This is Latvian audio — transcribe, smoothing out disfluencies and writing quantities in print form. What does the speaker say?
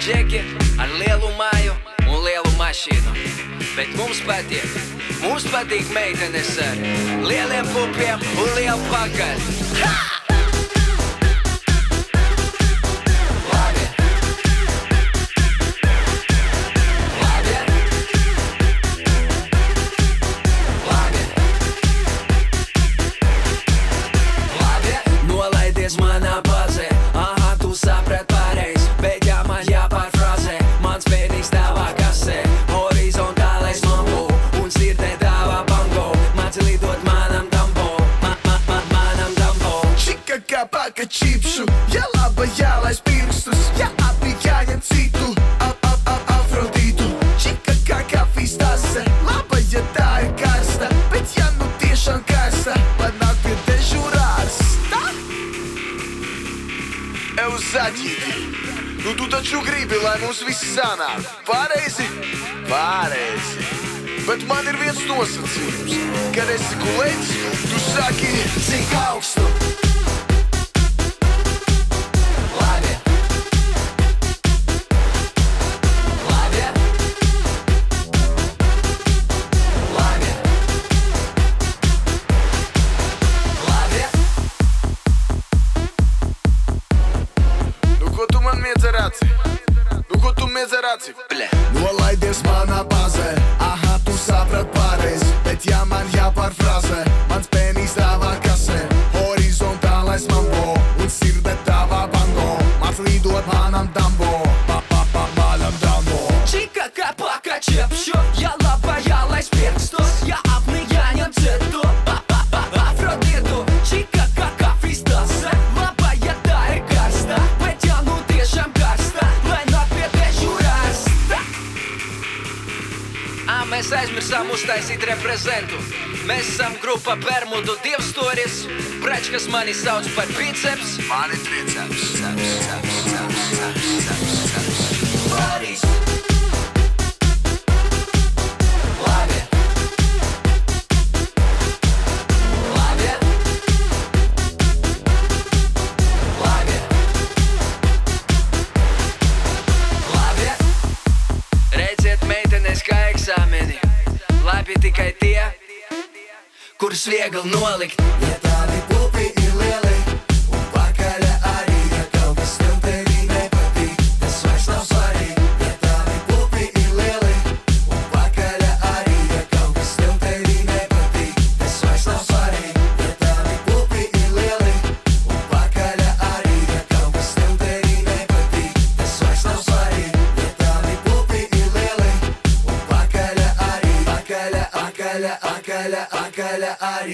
džeki ar lielu māju un lielu mašīnu. Bet mums patīk meitenes ar lieliem pupiem un lielu pakaļ. Ha! Manā bazē, aha, tu saprat pareiz, bet ja man jāpārfrāzē, mans bērnīgs tavā kasē, horizontālais mambo, un sirdē tavā bango, māci lidot manam dambo, manam dambo. Čika kā paka čipšu, ja laba jālaiž pirkstus, ja abi jāņem citu, Afrodītu. Čika kā kafijas tase, laba ja tā ir karsta, bet ja nu tiešām karsta, lai nāk pie dežurārs. Zadīgi. Nu tu taču gribi, lai mums visi sanāk. Pareizi? Pareizi. Bet man ir viens nosacījums. Kad esi kuleņs, tu saki, cik augstu. Labi. Labi. Labi. Labi. Ko tu man miedz ar aci? Nu, ko tu miedz ar aci? Nolaidies manā bazē, aha, tu saprat pareiz, bet ja man jāpārfrāzē, mans pēnīs tavā kasē, horizontālais mambo, un sirdē tavā bango, māc lidot manam dambo, manam dambo. Čika kā paka čipšu, ja laba jālaiž pirkstus, ja apni jāņem citu, Afrodītu. Čika kā kafijas tase, laba ja tā ir karsta, bet ja nu tiešām karsta, lai nāk pie dežurārs. Mēs aizmirsām uztaisīt reprezentu. Mēs esam grupa Bermudu Dievstoris, bračkas mani sauc par biceps. Mani triceps. Paris. Labi. Labi. Labi. Labi. Redziet, meitenes kā eksāmeni. Labi tikai tie, kurus viegli nolikt. Ja tavi pupi ir lieli, un pakaļa arī, ja kaut kas tev tevī nepatīk, tas vairs nav svarīgi. Ja tavi pupi ir lieli, un pakaļa arī, ja kaut kas tev tevī nepatīk, tas vairs nav svarīgi. Ja tavi pupi ir lieli, un pakaļa arī, ja kaut kas tev tevī nepatīk, tas vairs nav svarīgi. Ja tavi pupi ir lieli, un pakaļa arī, pakaļa arī.